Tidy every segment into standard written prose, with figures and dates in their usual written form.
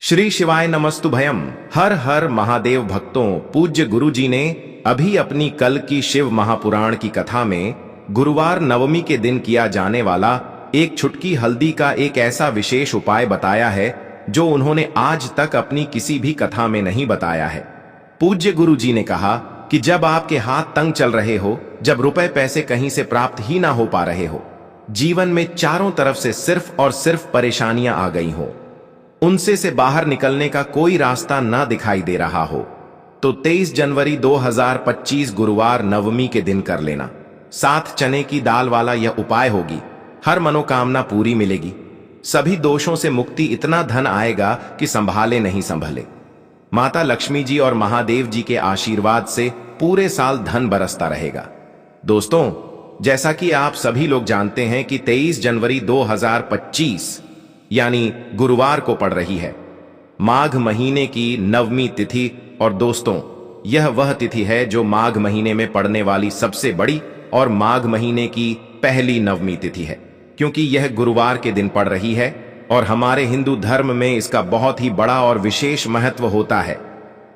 श्री शिवाय नमस्तुभयम। हर हर महादेव भक्तों, पूज्य गुरु जी ने अभी अपनी कल की शिव महापुराण की कथा में गुरुवार नवमी के दिन किया जाने वाला एक छुटकी हल्दी का एक ऐसा विशेष उपाय बताया है जो उन्होंने आज तक अपनी किसी भी कथा में नहीं बताया है। पूज्य गुरु जी ने कहा कि जब आपके हाथ तंग चल रहे हो, जब रुपए पैसे कहीं से प्राप्त ही ना हो पा रहे हो, जीवन में चारों तरफ से सिर्फ और सिर्फ परेशानियां आ गई हो, उनसे से बाहर निकलने का कोई रास्ता ना दिखाई दे रहा हो, तो 23 जनवरी 2025 गुरुवार नवमी के दिन कर लेना। 7 चने की दाल वाला यह उपाय होगी, हर मनोकामना पूरी मिलेगी, सभी दोषों से मुक्ति, इतना धन आएगा कि संभाले नहीं संभले। माता लक्ष्मी जी और महादेव जी के आशीर्वाद से पूरे साल धन बरसता रहेगा। दोस्तों, जैसा कि आप सभी लोग जानते हैं कि 23 जनवरी 2025 यानी गुरुवार को पड़ रही है माघ महीने की नवमी तिथि। और दोस्तों, यह वह तिथि है जो माघ महीने में पड़ने वाली सबसे बड़ी और माघ महीने की पहली नवमी तिथि है, क्योंकि यह गुरुवार के दिन पड़ रही है और हमारे हिंदू धर्म में इसका बहुत ही बड़ा और विशेष महत्व होता है।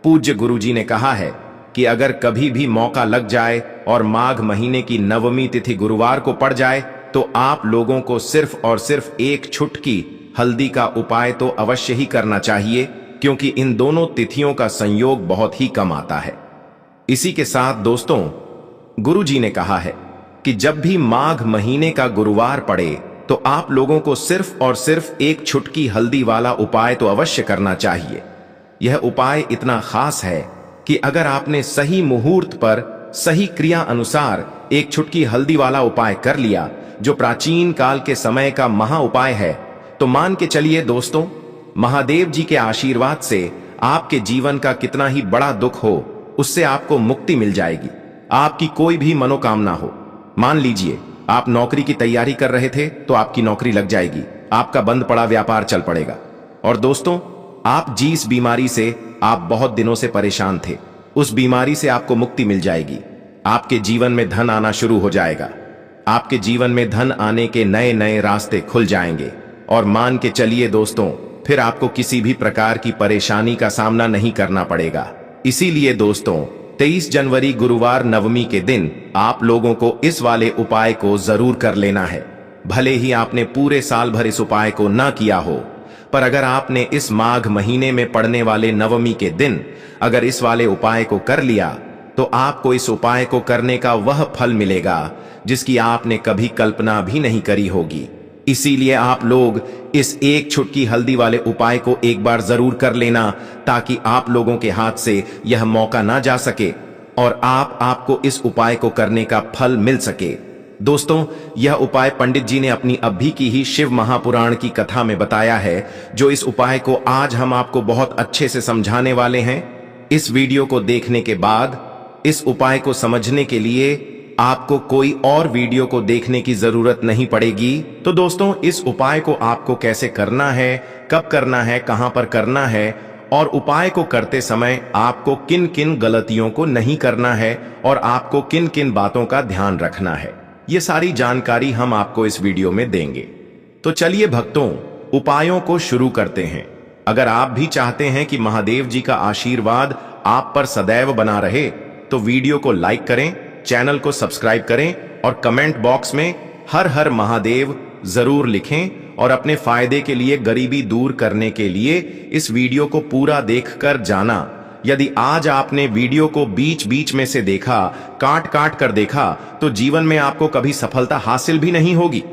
पूज्य गुरु जी ने कहा है कि अगर कभी भी मौका लग जाए और माघ महीने की नवमी तिथि गुरुवार को पड़ जाए तो आप लोगों को सिर्फ और सिर्फ एक छुटकी हल्दी का उपाय तो अवश्य ही करना चाहिए, क्योंकि इन दोनों तिथियों का संयोग बहुत ही कम आता है। इसी के साथ दोस्तों, गुरु जी ने कहा है कि जब भी माघ महीने का गुरुवार पड़े तो आप लोगों को सिर्फ और सिर्फ एक छुटकी हल्दी वाला उपाय तो अवश्य करना चाहिए। यह उपाय इतना खास है कि अगर आपने सही मुहूर्त पर सही क्रिया अनुसार एक छुटकी हल्दी वाला उपाय कर लिया, जो प्राचीन काल के समय का महा उपाय है, तो मान के चलिए दोस्तों, महादेव जी के आशीर्वाद से आपके जीवन का कितना ही बड़ा दुख हो, उससे आपको मुक्ति मिल जाएगी। आपकी कोई भी मनोकामना हो, मान लीजिए आप नौकरी की तैयारी कर रहे थे तो आपकी नौकरी लग जाएगी, आपका बंद पड़ा व्यापार चल पड़ेगा। और दोस्तों, आप जिस बीमारी से आप बहुत दिनों से परेशान थे, उस बीमारी से आपको मुक्ति मिल जाएगी। आपके जीवन में धन आना शुरू हो जाएगा, आपके जीवन में धन आने के नए नए रास्ते खुल जाएंगे। और मान के चलिए दोस्तों, फिर आपको किसी भी प्रकार की परेशानी का सामना नहीं करना पड़ेगा। इसीलिए दोस्तों, 23 जनवरी गुरुवार नवमी के दिन आप लोगों को इस वाले उपाय को जरूर कर लेना है। भले ही आपने पूरे साल भर इस उपाय को ना किया हो, पर अगर आपने इस माघ महीने में पड़ने वाले नवमी के दिन अगर इस वाले उपाय को कर लिया, तो आपको इस उपाय को करने का वह फल मिलेगा जिसकी आपने कभी कल्पना भी नहीं करी होगी। इसीलिए आप लोग इस एक छुटकी हल्दी वाले उपाय को एक बार जरूर कर लेना, ताकि आप लोगों के हाथ से यह मौका ना जा सके और आपको इस उपाय को करने का फल मिल सके। दोस्तों, यह उपाय पंडित जी ने अपनी अभी की ही शिव महापुराण की कथा में बताया है, जो इस उपाय को आज हम आपको बहुत अच्छे से समझाने वाले हैं। इस वीडियो को देखने के बाद इस उपाय को समझने के लिए आपको कोई और वीडियो को देखने की जरूरत नहीं पड़ेगी। तो दोस्तों, इस उपाय को आपको कैसे करना है, कब करना है, कहां पर करना है और उपाय को करते समय आपको किन किन गलतियों को नहीं करना है और आपको किन किन बातों का ध्यान रखना है, ये सारी जानकारी हम आपको इस वीडियो में देंगे। तो चलिए भक्तों, उपायों को शुरू करते हैं। अगर आप भी चाहते हैं कि महादेव जी का आशीर्वाद आप पर सदैव बना रहे, तो वीडियो को लाइक करें, चैनल को सब्सक्राइब करें और कमेंट बॉक्स में हर हर महादेव जरूर लिखें। और अपने फायदे के लिए, गरीबी दूर करने के लिए इस वीडियो को पूरा देखकर जाना। यदि आज आपने वीडियो को बीच बीच में से देखा, काट काट कर देखा, तो जीवन में आपको कभी सफलता हासिल भी नहीं होगी।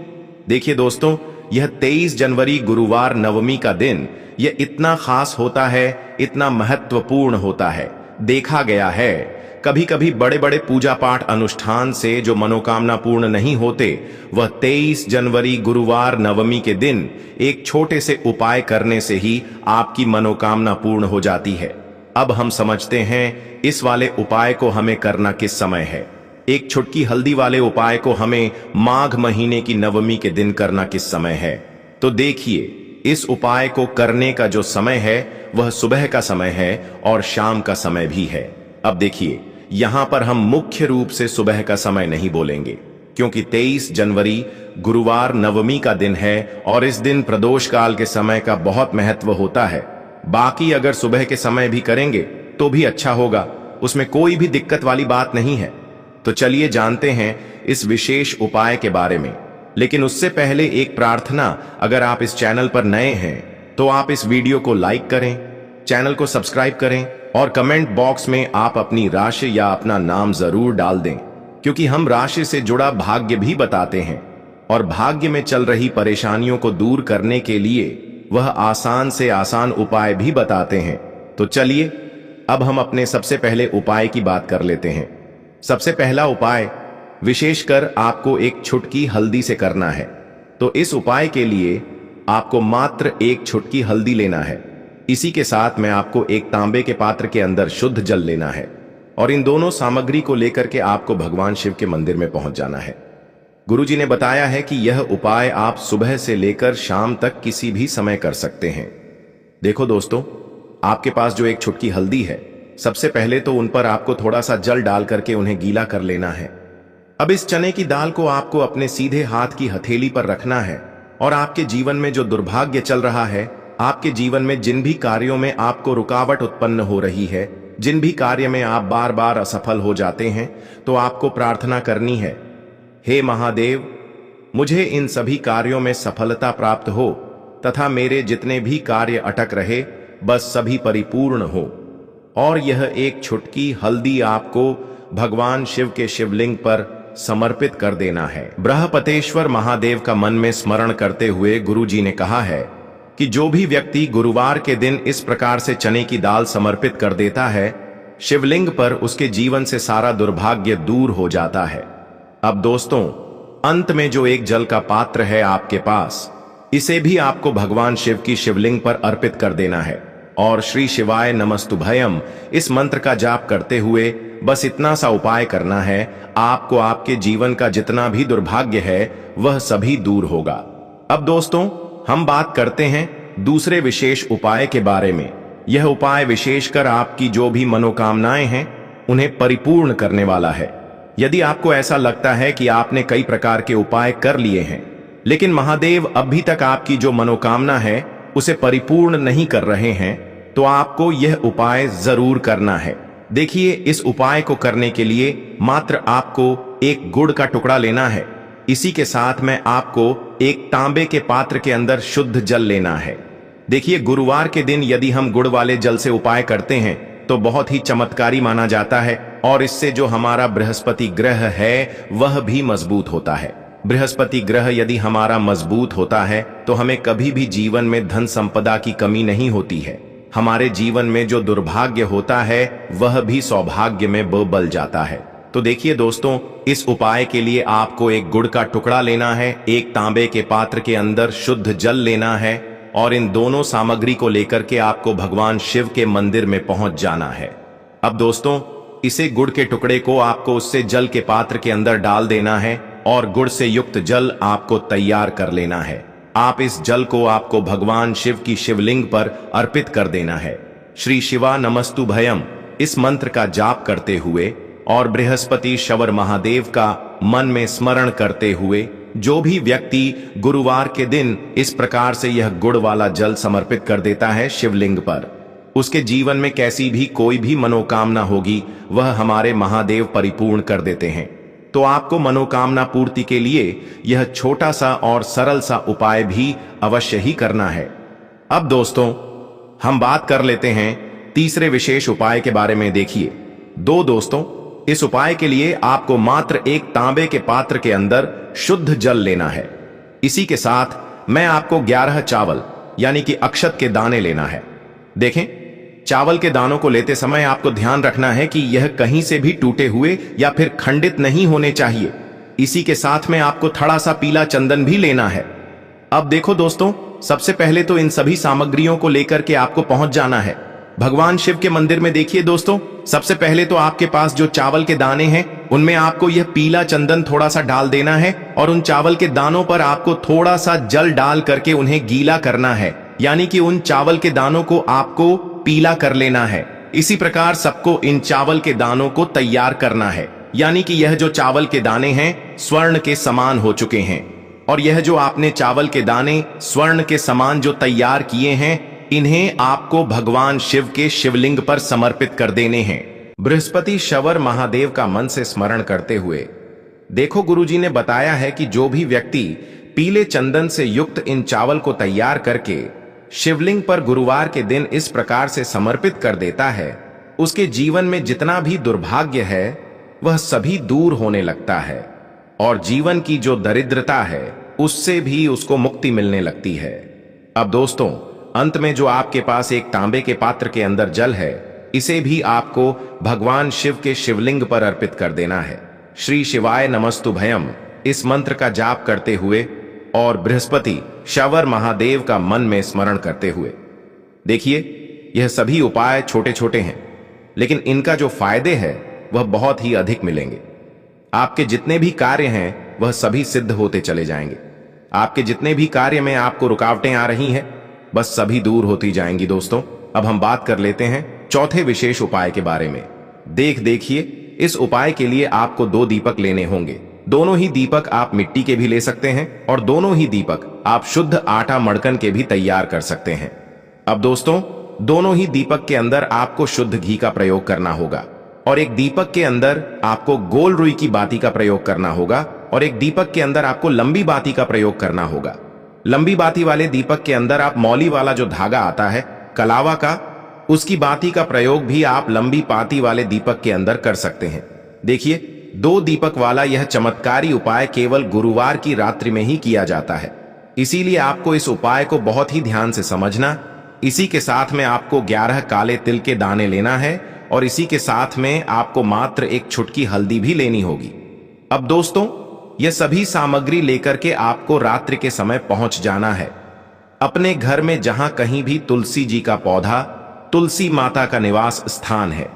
देखिए दोस्तों, यह 23 जनवरी गुरुवार नवमी का दिन यह इतना खास होता है, इतना महत्वपूर्ण होता है। देखा गया है कभी कभी बड़े बड़े पूजा पाठ अनुष्ठान से जो मनोकामना पूर्ण नहीं होते, वह 23 जनवरी गुरुवार नवमी के दिन एक छोटे से उपाय करने से ही आपकी मनोकामना पूर्ण हो जाती है। अब हम समझते हैं इस वाले उपाय को हमें करना किस समय है। एक छुटकी हल्दी वाले उपाय को हमें माघ महीने की नवमी के दिन करना किस समय है। तो देखिए, इस उपाय को करने का जो समय है वह सुबह का समय है और शाम का समय भी है। अब देखिए, यहां पर हम मुख्य रूप से सुबह का समय नहीं बोलेंगे, क्योंकि 23 जनवरी गुरुवार नवमी का दिन है और इस दिन प्रदोष काल के समय का बहुत महत्व होता है। बाकी अगर सुबह के समय भी करेंगे तो भी अच्छा होगा, उसमें कोई भी दिक्कत वाली बात नहीं है। तो चलिए जानते हैं इस विशेष उपाय के बारे में। लेकिन उससे पहले एक प्रार्थना, अगर आप इस चैनल पर नए हैं तो आप इस वीडियो को लाइक करें, चैनल को सब्सक्राइब करें और कमेंट बॉक्स में आप अपनी राशि या अपना नाम जरूर डाल दें, क्योंकि हम राशि से जुड़ा भाग्य भी बताते हैं और भाग्य में चल रही परेशानियों को दूर करने के लिए वह आसान से आसान उपाय भी बताते हैं। तो चलिए अब हम अपने सबसे पहले उपाय की बात कर लेते हैं। सबसे पहला उपाय विशेषकर आपको एक चुटकी हल्दी से करना है। तो इस उपाय के लिए आपको मात्र एक चुटकी हल्दी लेना है। इसी के साथ में आपको एक तांबे के पात्र के अंदर शुद्ध जल लेना है और इन दोनों सामग्री को लेकर के आपको भगवान शिव के मंदिर में पहुंच जाना है। गुरुजी ने बताया है कि यह उपाय आप सुबह से लेकर शाम तक किसी भी समय कर सकते हैं। देखो दोस्तों, आपके पास जो एक चुटकी हल्दी है, सबसे पहले तो उन पर आपको थोड़ा सा जल डाल करके उन्हें गीला कर लेना है। अब इस चने की दाल को आपको अपने सीधे हाथ की हथेली पर रखना है और आपके जीवन में जो दुर्भाग्य चल रहा है, आपके जीवन में जिन भी कार्यों में आपको रुकावट उत्पन्न हो रही है, जिन भी कार्य में आप बार बार असफल हो जाते हैं, तो आपको प्रार्थना करनी है, हे महादेव, मुझे इन सभी कार्यों में सफलता प्राप्त हो तथा मेरे जितने भी कार्य अटक रहे बस सभी परिपूर्ण हो। और यह एक चुटकी हल्दी आपको भगवान शिव के शिवलिंग पर समर्पित कर देना है। बृहस्पतेश्वर महादेव का मन में स्मरण करते हुए गुरुजी ने कहा है कि जो भी व्यक्ति गुरुवार के दिन इस प्रकार से चने की दाल समर्पित कर देता है शिवलिंग पर, उसके जीवन से सारा दुर्भाग्य दूर हो जाता है। अब दोस्तों, अंत में जो एक जल का पात्र है आपके पास, इसे भी आपको भगवान शिव की शिवलिंग पर अर्पित कर देना है और श्री शिवाय नमस्तुभयम इस मंत्र का जाप करते हुए बस इतना सा उपाय करना है, आपको आपके जीवन का जितना भी दुर्भाग्य है वह सभी दूर होगा। अब दोस्तों, हम बात करते हैं दूसरे विशेष उपाय के बारे में। यह उपाय विशेषकर आपकी जो भी मनोकामनाएं हैं उन्हें परिपूर्ण करने वाला है। यदि आपको ऐसा लगता है कि आपने कई प्रकार के उपाय कर लिए हैं लेकिन महादेव अभी तक आपकी जो मनोकामना है उसे परिपूर्ण नहीं कर रहे हैं, तो आपको यह उपाय जरूर करना है। देखिए, इस उपाय को करने के लिए मात्र आपको एक गुड़ का टुकड़ा लेना है। इसी के साथ में आपको एक तांबे के पात्र के अंदर शुद्ध जल लेना है। देखिए, गुरुवार के दिन यदि हम गुड़ वाले जल से उपाय करते हैं तो बहुत ही चमत्कारी माना जाता है और इससे जो हमारा बृहस्पति ग्रह है वह भी मजबूत होता है। बृहस्पति ग्रह यदि हमारा मजबूत होता है तो हमें कभी भी जीवन में धन संपदा की कमी नहीं होती है। हमारे जीवन में जो दुर्भाग्य होता है वह भी सौभाग्य में बदल जाता है। तो देखिए दोस्तों, इस उपाय के लिए आपको एक गुड़ का टुकड़ा लेना है, एक तांबे के पात्र के अंदर शुद्ध जल लेना है और इन दोनों सामग्री को लेकर के आपको भगवान शिव के मंदिर में पहुंच जाना है। अब दोस्तों, इसे गुड़ के टुकड़े को आपको उससे जल के पात्र के अंदर डाल देना है और गुड़ से युक्त जल आपको तैयार कर लेना है। आप इस जल को आपको भगवान शिव की शिवलिंग पर अर्पित कर देना है। श्री शिवा नमस्तुभयम इस मंत्र का जाप करते हुए और बृहस्पति शवर महादेव का मन में स्मरण करते हुए जो भी व्यक्ति गुरुवार के दिन इस प्रकार से यह गुड़ वाला जल समर्पित कर देता है शिवलिंग पर, उसके जीवन में कैसी भी कोई भी मनोकामना होगी वह हमारे महादेव परिपूर्ण कर देते हैं। तो आपको मनोकामना पूर्ति के लिए यह छोटा सा और सरल सा उपाय भी अवश्य ही करना है। अब दोस्तों, हम बात कर लेते हैं तीसरे विशेष उपाय के बारे में। देखिए दोस्तों, इस उपाय के लिए आपको मात्र एक तांबे के पात्र के अंदर शुद्ध जल लेना है। इसी के साथ मैं आपको 11 चावल यानी कि अक्षत के दाने लेना है। देखें, चावल के दानों को लेते समय आपको ध्यान रखना है कि यह कहीं से भी टूटे हुए या फिर खंडित नहीं होने चाहिए। इसी के साथ में आपको थोड़ा सा पीला चंदन भी लेना है। अब देखो दोस्तों, सबसे पहले तो इन सभी सामग्रियों को लेकर के आपको पहुंच जाना है भगवान शिव के मंदिर में। देखिए दोस्तों, सबसे पहले तो आपके पास जो चावल के दाने हैं उनमें आपको यह पीला चंदन थोड़ा सा डाल देना है और उन चावल के दानों पर आपको थोड़ा सा जल डाल करके उन्हें गीला करना है, यानी कि उन चावल के दानों को आपको पीला कर लेना है। इसी प्रकार सबको इन चावल के दानों को तैयार करना है, यानी कि यह जो चावल के दाने हैं स्वर्ण के समान हो चुके हैं और यह जो आपने चावल के दाने स्वर्ण के समान जो तैयार किए हैं इन्हें आपको भगवान शिव के शिवलिंग पर समर्पित कर देने हैं। बृहस्पति शवर महादेव का मन से स्मरण करते हुए, देखो गुरुजी ने बताया है कि जो भी व्यक्ति पीले चंदन से युक्त इन चावल को तैयार करके शिवलिंग पर गुरुवार के दिन इस प्रकार से समर्पित कर देता है, उसके जीवन में जितना भी दुर्भाग्य है वह सभी दूर होने लगता है और जीवन की जो दरिद्रता है उससे भी उसको मुक्ति मिलने लगती है। अब दोस्तों, अंत में जो आपके पास एक तांबे के पात्र के अंदर जल है, इसे भी आपको भगवान शिव के शिवलिंग पर अर्पित कर देना है। श्री शिवाय नमस्तुभयम इस मंत्र का जाप करते हुए और बृहस्पति शवर महादेव का मन में स्मरण करते हुए। देखिए, यह सभी उपाय छोटे छोटे हैं, लेकिन इनका जो फायदे है वह बहुत ही अधिक मिलेंगे। आपके जितने भी कार्य हैं वह सभी सिद्ध होते चले जाएंगे। आपके जितने भी कार्य में आपको रुकावटें आ रही हैं, बस सभी दूर होती जाएंगी। दोस्तों, अब हम बात कर लेते हैं चौथे विशेष उपाय के बारे में। देखिए, इस उपाय के लिए आपको 2 दीपक लेने होंगे। दोनों ही दीपक आप मिट्टी के भी ले सकते हैं और दोनों ही दीपक आप शुद्ध आटा मड़कन के भी तैयार कर सकते हैं। अब दोस्तों, दोनों ही दीपक के अंदर आपको शुद्ध घी का प्रयोग करना होगा और एक दीपक के अंदर आपको गोल रुई की बाती का प्रयोग करना होगा और एक दीपक के अंदर आपको लंबी बाती का प्रयोग करना होगा। लंबी बाती वाले दीपक के अंदर आप मौली वाला जो धागा आता है कलावा का, उसकी बाती का प्रयोग भी आप लंबी बाती वाले दीपक के अंदर कर सकते हैं। देखिए, 2 दीपक वाला यह चमत्कारी उपाय केवल गुरुवार की रात्रि में ही किया जाता है, इसीलिए आपको इस उपाय को बहुत ही ध्यान से समझना। इसी के साथ में आपको 11 काले तिल के दाने लेना है और इसी के साथ में आपको मात्र एक चुटकी हल्दी भी लेनी होगी। अब दोस्तों, यह सभी सामग्री लेकर के आपको रात्रि के समय पहुंच जाना है अपने घर में, जहां कहीं भी तुलसी जी का पौधा, तुलसी माता का निवास स्थान है,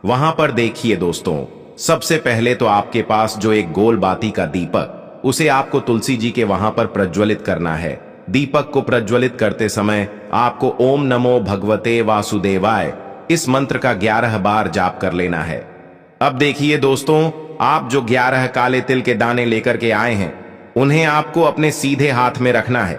वहां पर देखिए दोस्तों, सबसे पहले तो आपके पास जो एक गोल बाती का दीपक, उसे आपको तुलसी जी के वहां पर प्रज्वलित करना है। दीपक को प्रज्वलित करते समय आपको ओम नमो भगवते वासुदेवाय इस मंत्र का 11 बार जाप कर लेना है। अब देखिए दोस्तों, आप जो 11 काले तिल के दाने लेकर के आए हैं, उन्हें आपको अपने सीधे हाथ में रखना है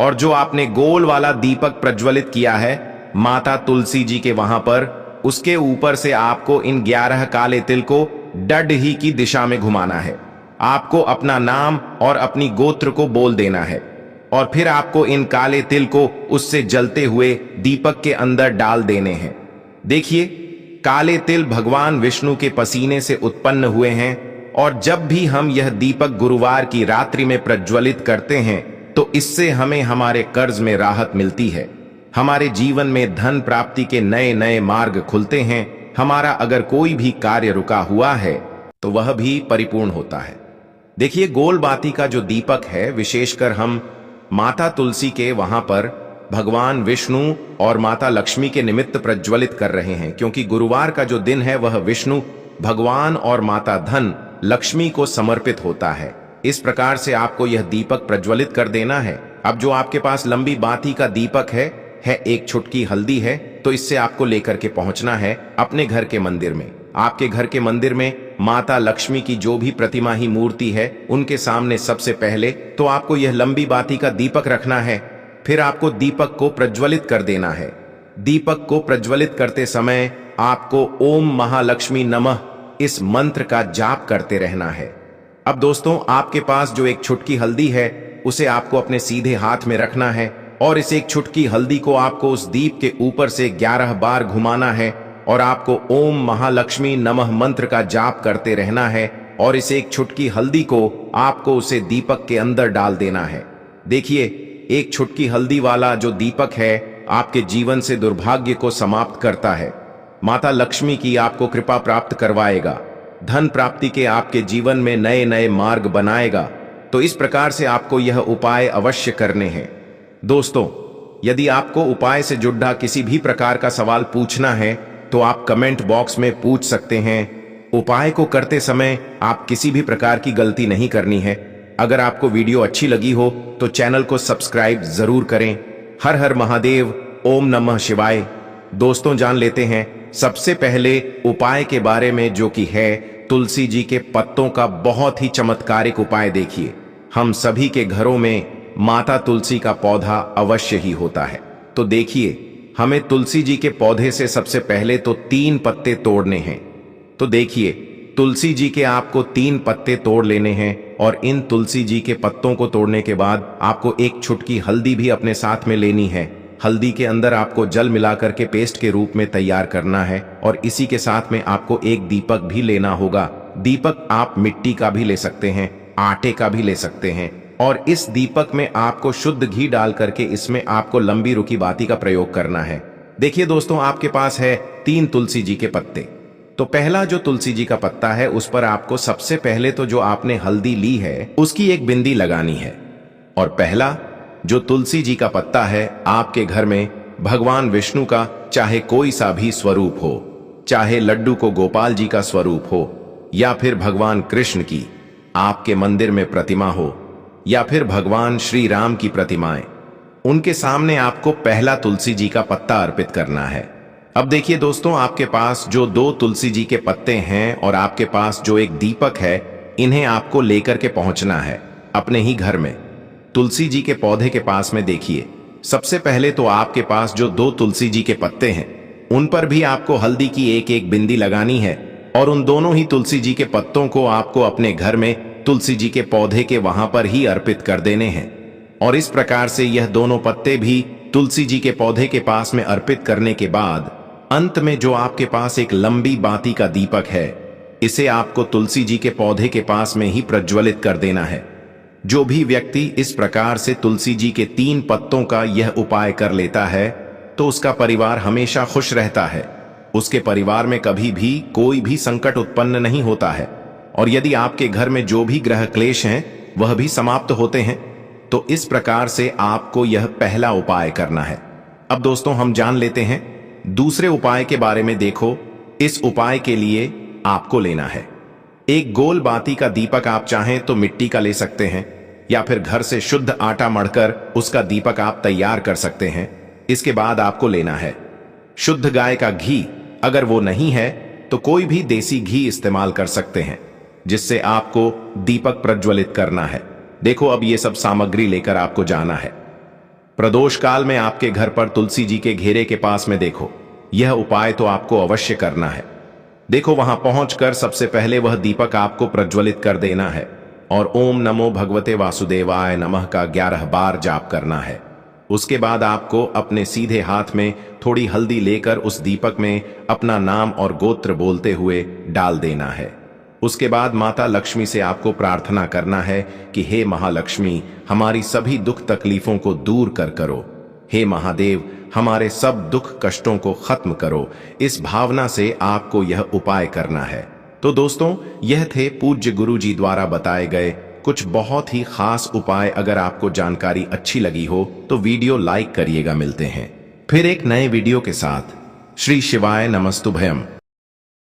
और जो आपने गोल वाला दीपक प्रज्वलित किया है माता तुलसी जी के वहां पर, उसके ऊपर से आपको इन 11 काले तिल को डड ही की दिशा में घुमाना है। आपको अपना नाम और अपनी गोत्र को बोल देना है और फिर आपको इन काले तिल को उससे जलते हुए दीपक के अंदर डाल देने हैं। देखिए, काले तिल भगवान विष्णु के पसीने से उत्पन्न हुए हैं और जब भी हम यह दीपक गुरुवार की रात्रि में प्रज्वलित करते हैं तो इससे हमें हमारे कर्ज में राहत मिलती है, हमारे जीवन में धन प्राप्ति के नए नए मार्ग खुलते हैं, हमारा अगर कोई भी कार्य रुका हुआ है तो वह भी परिपूर्ण होता है। देखिए, गोल बाती का जो दीपक है, विशेषकर हम माता तुलसी के वहां पर भगवान विष्णु और माता लक्ष्मी के निमित्त प्रज्वलित कर रहे हैं, क्योंकि गुरुवार का जो दिन है वह विष्णु भगवान और माता धन लक्ष्मी को समर्पित होता है। इस प्रकार से आपको यह दीपक प्रज्वलित कर देना है। अब जो आपके पास लंबी बाती का दीपक है एक चुटकी हल्दी है, तो इससे आपको लेकर के पहुंचना है अपने घर के मंदिर में। आपके घर के मंदिर में माता लक्ष्मी की जो भी प्रतिमा ही मूर्ति है, उनके सामने सबसे पहले तो आपको यह लंबी बाती का दीपक रखना है। फिर आपको दीपक को प्रज्वलित कर देना है। दीपक को प्रज्वलित करते समय आपको ओम महालक्ष्मी नमः इस मंत्र का जाप करते रहना है। अब दोस्तों, आपके पास जो एक चुटकी हल्दी है, उसे आपको अपने सीधे हाथ में रखना है और इस एक चुटकी हल्दी को आपको उस दीप के ऊपर से 11 बार घुमाना है और आपको ओम महालक्ष्मी नमः मंत्र का जाप करते रहना है और इस एक चुटकी हल्दी को आपको उसे दीपक के अंदर डाल देना है। देखिए, एक चुटकी हल्दी वाला जो दीपक है आपके जीवन से दुर्भाग्य को समाप्त करता है, माता लक्ष्मी की आपको कृपा प्राप्त करवाएगा, धन प्राप्ति के आपके जीवन में नए नए मार्ग बनाएगा। तो इस प्रकार से आपको यह उपाय अवश्य करने हैं। दोस्तों, यदि आपको उपाय से जुड़ा किसी भी प्रकार का सवाल पूछना है तो आप कमेंट बॉक्स में पूछ सकते हैं। उपाय को करते समय आप किसी भी प्रकार की गलती नहीं करनी है। अगर आपको वीडियो अच्छी लगी हो तो चैनल को सब्सक्राइब जरूर करें। हर हर महादेव, ओम नमः शिवाय। दोस्तों, जान लेते हैं सबसे पहले उपाय के बारे में, जो कि है तुलसी जी के पत्तों का बहुत ही चमत्कारिक उपाय। देखिए, हम सभी के घरों में माता तुलसी का पौधा अवश्य ही होता है। तो देखिए, हमें तुलसी जी के पौधे से सबसे पहले तो 3 पत्ते तोड़ने हैं। तो देखिए, तुलसी जी के आपको 3 पत्ते तोड़ लेने हैं और इन तुलसी जी के पत्तों को तोड़ने के बाद आपको एक चुटकी हल्दी भी अपने साथ में लेनी है। हल्दी के अंदर आपको जल मिलाकर के पेस्ट के रूप में तैयार करना है और इसी के साथ में आपको एक दीपक भी लेना होगा। दीपक आप मिट्टी का भी ले सकते हैं, आटे का भी ले सकते हैं और इस दीपक में आपको शुद्ध घी डाल करके इसमें आपको लंबी रुखी बाती का प्रयोग करना है। देखिए दोस्तों, आपके पास है 3 तुलसी जी के पत्ते। तो पहला जो तुलसी जी का पत्ता है उस पर आपको सबसे पहले तो जो आपने हल्दी ली है उसकी एक बिंदी लगानी है। और पहला जो तुलसी जी का पत्ता है, आपके घर में भगवान विष्णु का चाहे कोई सा भी स्वरूप हो, चाहे लड्डू को गोपाल जी का स्वरूप हो या फिर भगवान कृष्ण की आपके मंदिर में प्रतिमा हो या फिर भगवान श्री राम की प्रतिमाएं, उनके सामने आपको पहला तुलसी जी का पत्ता अर्पित करना है। अब देखिए दोस्तों, आपके पास जो 2 तुलसी जी के पत्ते हैं और आपके पास जो एक दीपक है, इन्हें आपको लेकर के पहुंचना है अपने ही घर में। तुलसी जी के पौधे के पास में देखिए, सबसे पहले तो आपके पास जो 2 तुलसी जी के पत्ते हैं उन पर भी आपको हल्दी की एक एक बिंदी लगानी है और उन दोनों ही तुलसी जी के पत्तों को आपको अपने घर में तुलसी जी के पौधे के वहां पर ही अर्पित कर देने हैं। और इस प्रकार से यह दोनों पत्ते भी तुलसी जी के पौधे के पास में अर्पित करने के बाद अंत में जो आपके पास एक लंबी बाती का दीपक है, इसे आपको तुलसी जी के पौधे के पास में ही प्रज्वलित कर देना है। जो भी व्यक्ति इस प्रकार से तुलसी जी के 3 पत्तों का यह उपाय कर लेता है तो उसका परिवार हमेशा खुश रहता है, उसके परिवार में कभी भी कोई भी संकट उत्पन्न नहीं होता है और यदि आपके घर में जो भी ग्रह क्लेश हैं वह भी समाप्त होते हैं। तो इस प्रकार से आपको यह पहला उपाय करना है। अब दोस्तों, हम जान लेते हैं दूसरे उपाय के बारे में। देखो, इस उपाय के लिए आपको लेना है एक गोल बाती का दीपक। आप चाहें तो मिट्टी का ले सकते हैं या फिर घर से शुद्ध आटा मढ़कर उसका दीपक आप तैयार कर सकते हैं। इसके बाद आपको लेना है शुद्ध गाय का घी। अगर वो नहीं है तो कोई भी देसी घी इस्तेमाल कर सकते हैं, जिससे आपको दीपक प्रज्वलित करना है। देखो, अब ये सब सामग्री लेकर आपको जाना है। प्रदोष काल में आपके घर पर तुलसी जी के घेरे के पास में देखो, यह उपाय तो आपको अवश्य करना है। देखो, वहां पहुंचकर सबसे पहले वह दीपक आपको प्रज्वलित कर देना है और ओम नमो भगवते वासुदेवाय नमः का 11 बार जाप करना है। उसके बाद आपको अपने सीधे हाथ में थोड़ी हल्दी लेकर उस दीपक में अपना नाम और गोत्र बोलते हुए डाल देना है। उसके बाद माता लक्ष्मी से आपको प्रार्थना करना है कि हे महालक्ष्मी, हमारी सभी दुख तकलीफों को दूर कर करो। हे महादेव, हमारे सब दुख कष्टों को खत्म करो। इस भावना से आपको यह उपाय करना है। तो दोस्तों, यह थे पूज्य गुरु जी द्वारा बताए गए कुछ बहुत ही खास उपाय। अगर आपको जानकारी अच्छी लगी हो तो वीडियो लाइक करिएगा। मिलते हैं फिर एक नए वीडियो के साथ। श्री शिवाय नमस्तुभयम।